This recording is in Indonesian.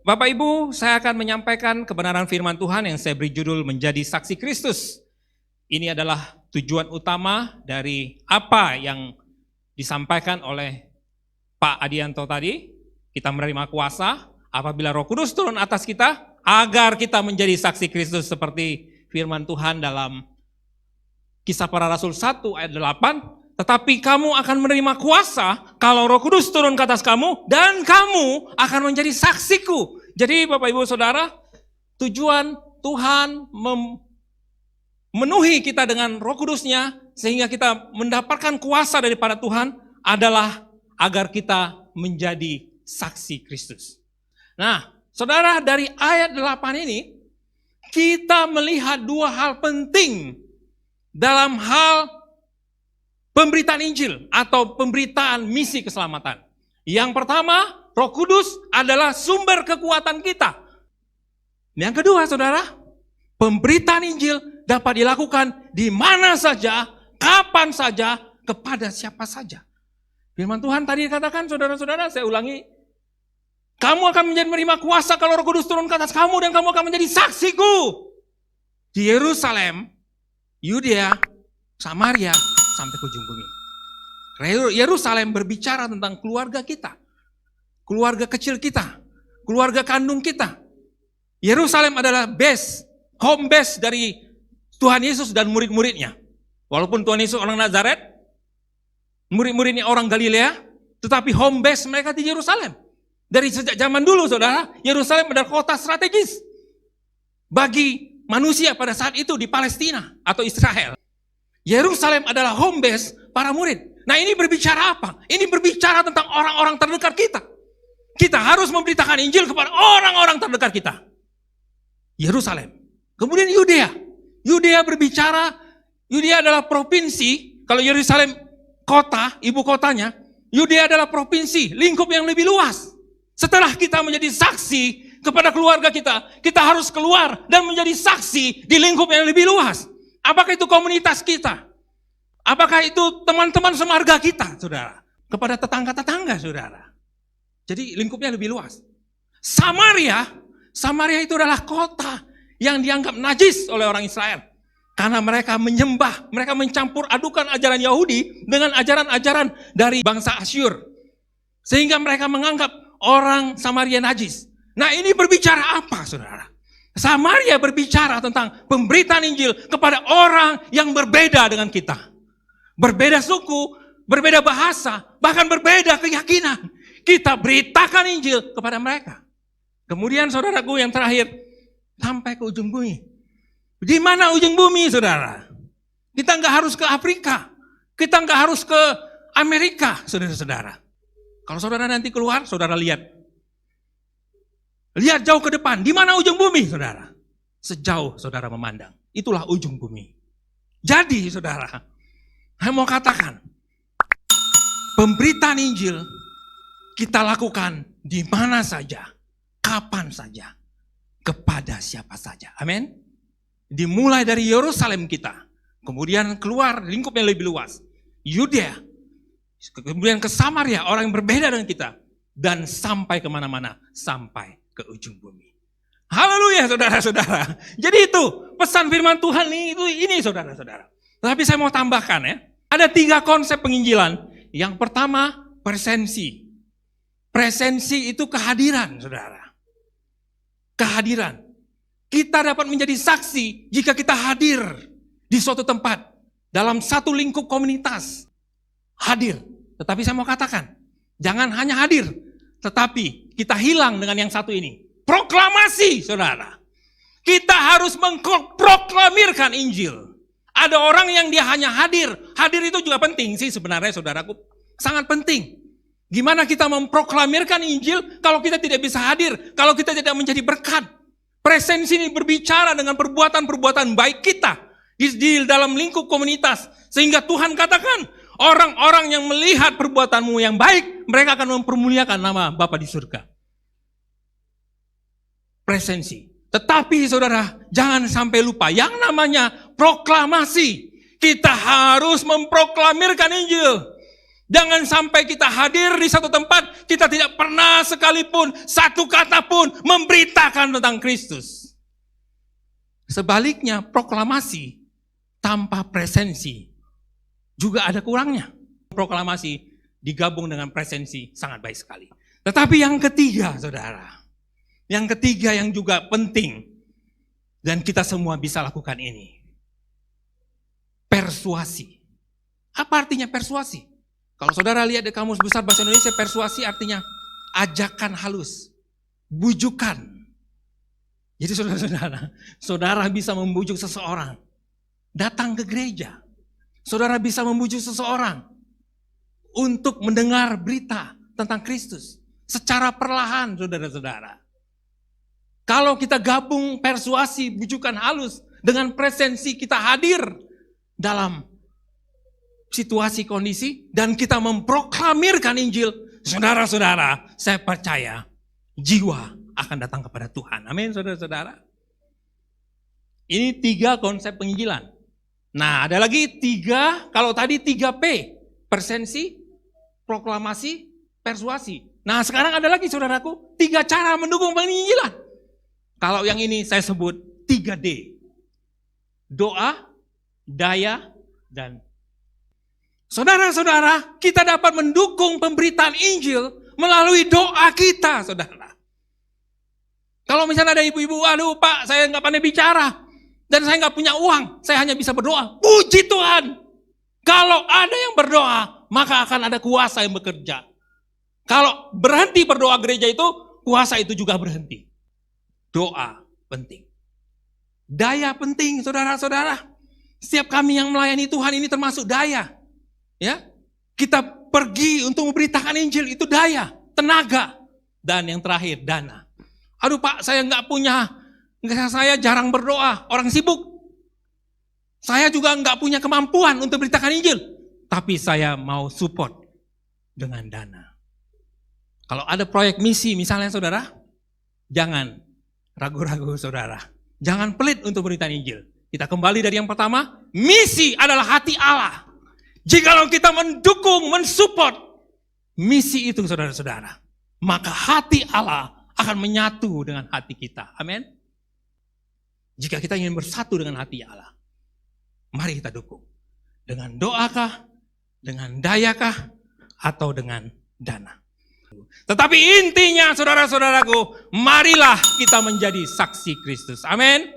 Bapak Ibu, saya akan menyampaikan kebenaran firman Tuhan yang saya beri judul menjadi saksi Kristus. Ini adalah tujuan utama dari apa yang disampaikan oleh Pak Adianto tadi. Kita menerima kuasa apabila Roh Kudus turun atas kita, agar kita menjadi saksi Kristus seperti firman Tuhan dalam Kisah Para Rasul 1 ayat 8. Tetapi kamu akan menerima kuasa kalau Roh Kudus turun ke atas kamu dan kamu akan menjadi saksiku. Jadi Bapak Ibu Saudara, tujuan Tuhan memenuhi kita dengan Roh Kudusnya sehingga kita mendapatkan kuasa daripada Tuhan adalah agar kita menjadi saksi Kristus. Nah, Saudara, dari ayat 8 ini kita melihat dua hal penting dalam hal pemberitaan Injil atau pemberitaan misi keselamatan. Yang pertama, Roh Kudus adalah sumber kekuatan kita. Yang kedua, Saudara, pemberitaan Injil dapat dilakukan di mana saja, kapan saja, kepada siapa saja. Firman Tuhan tadi dikatakan, saudara-saudara, saya ulangi, kamu akan menerima kuasa kalau Roh Kudus turun ke atas kamu dan kamu akan menjadi saksiku di Yerusalem, Yudea, Samaria, sampai ke ujung bumi. Yerusalem berbicara tentang keluarga kita, keluarga kecil kita, keluarga kandung kita. Yerusalem adalah home base dari Tuhan Yesus dan murid-muridnya. Walaupun Tuhan Yesus orang Nazaret, murid-muridnya orang Galilea, tetapi home base mereka di Yerusalem. Dari sejak zaman dulu, saudara, Yerusalem adalah kota strategis bagi manusia pada saat itu di Palestina atau Israel. Yerusalem adalah home base para murid. Nah, ini berbicara apa? Ini berbicara tentang orang-orang terdekat kita. Kita harus memberitakan Injil kepada orang-orang terdekat kita. Yerusalem. Kemudian Yudea. Yudea berbicara, Yudea adalah provinsi. Kalau Yerusalem kota, ibu kotanya, Yudea adalah provinsi, lingkup yang lebih luas. Setelah kita menjadi saksi kepada keluarga kita, kita harus keluar dan menjadi saksi di lingkup yang lebih luas. Apakah itu komunitas kita? Apakah itu teman-teman semarga kita, saudara? Kepada tetangga-tetangga, saudara. Jadi lingkupnya lebih luas. Samaria itu adalah kota yang dianggap najis oleh orang Israel. Karena mereka menyembah, mereka mencampur adukan ajaran Yahudi dengan ajaran-ajaran dari bangsa Asyur. Sehingga mereka menganggap orang Samaria najis. Nah, ini berbicara apa, saudara? Samaria berbicara tentang pemberitaan Injil kepada orang yang berbeda dengan kita. Berbeda suku, berbeda bahasa, bahkan berbeda keyakinan. Kita beritakan Injil kepada mereka. Kemudian saudaraku yang terakhir, sampai ke ujung bumi. Di mana ujung bumi, saudara? Kita nggak harus ke Afrika. Kita nggak harus ke Amerika, saudara-saudara. Kalau saudara nanti keluar, saudara lihat. Lihat jauh ke depan, di mana ujung bumi, saudara? Sejauh saudara memandang, itulah ujung bumi. Jadi, saudara, saya mau katakan, pemberitaan Injil kita lakukan di mana saja, kapan saja, kepada siapa saja. Amin. Dimulai dari Yerusalem kita, kemudian keluar lingkup yang lebih luas, Yudea, kemudian ke Samaria, orang yang berbeda dengan kita, dan sampai kemana-mana, sampai ke ujung bumi. Haleluya, saudara-saudara. Jadi itu pesan firman Tuhan ini saudara-saudara. Tapi saya mau tambahkan ya. Ada 3 konsep penginjilan. Yang pertama, presensi. Presensi itu kehadiran, saudara. Kehadiran. Kita dapat menjadi saksi jika kita hadir di suatu tempat. Dalam satu lingkup komunitas. Hadir. Tetapi saya mau katakan, jangan hanya hadir. Tetapi kita hilang dengan yang satu ini. Proklamasi, saudara. Kita harus mengproklamirkan Injil. Ada orang yang dia hanya hadir. Hadir itu juga penting sih sebenarnya, saudaraku. Sangat penting. Gimana kita memproklamirkan Injil kalau kita tidak bisa hadir. Kalau kita tidak menjadi berkat. Presensi ini berbicara dengan perbuatan-perbuatan baik kita. Di dalam lingkup komunitas. Sehingga Tuhan katakan, orang-orang yang melihat perbuatanmu yang baik, mereka akan mempermuliakan nama Bapa di surga. Presensi. Tetapi saudara, jangan sampai lupa yang namanya proklamasi. Kita harus memproklamirkan Injil. Jangan sampai kita hadir di satu tempat, kita tidak pernah sekalipun satu kata pun memberitakan tentang Kristus. Sebaliknya, proklamasi tanpa presensi juga ada kurangnya. Proklamasi digabung dengan presensi sangat baik sekali. Tetapi yang ketiga, saudara, yang ketiga yang juga penting, dan kita semua bisa lakukan ini. Persuasi. Apa artinya persuasi? Kalau saudara lihat di Kamus Besar Bahasa Indonesia, persuasi artinya ajakan halus, bujukan. Jadi saudara bisa membujuk seseorang datang ke gereja. Saudara bisa membujuk seseorang untuk mendengar berita tentang Kristus secara perlahan, saudara-saudara. Kalau kita gabung persuasi, bujukan halus dengan presensi kita hadir dalam situasi kondisi dan kita memproklamirkan Injil, saudara-saudara, saya percaya jiwa akan datang kepada Tuhan. Amin, saudara-saudara. Ini 3 konsep penginjilan. Nah, ada lagi 3, kalau tadi 3P, presensi, proklamasi, persuasi. Nah, sekarang ada lagi, saudaraku, 3 cara mendukung penginjilan. Kalau yang ini saya sebut 3D. Doa, daya, dan saudara-saudara, kita dapat mendukung pemberitaan Injil melalui doa kita, saudara. Kalau misalnya ada ibu-ibu, aduh Pak, saya nggak pandai bicara, dan saya nggak punya uang, saya hanya bisa berdoa. Puji Tuhan, kalau ada yang berdoa, maka akan ada kuasa yang bekerja. Kalau berhenti berdoa gereja itu, kuasa itu juga berhenti. Doa penting. Daya penting, saudara-saudara. Setiap kami yang melayani Tuhan ini termasuk daya. Ya, kita pergi untuk memberitakan Injil, itu daya, tenaga, dan yang terakhir dana. Aduh Pak, saya saya jarang berdoa, orang sibuk. Saya juga nggak punya kemampuan untuk beritakan Injil, tapi saya mau support dengan dana. Kalau ada proyek misi misalnya saudara, jangan ragu-ragu saudara, jangan pelit untuk beritakan Injil. Kita kembali dari yang pertama, misi adalah hati Allah. Jikalau kita mendukung, mensupport misi itu saudara-saudara, maka hati Allah akan menyatu dengan hati kita. Amin. Jika kita ingin bersatu dengan hati Allah, mari kita dukung. Dengan doakah, dengan dayakah, atau dengan dana. Tetapi intinya saudara-saudaraku, marilah kita menjadi saksi Kristus. Amin.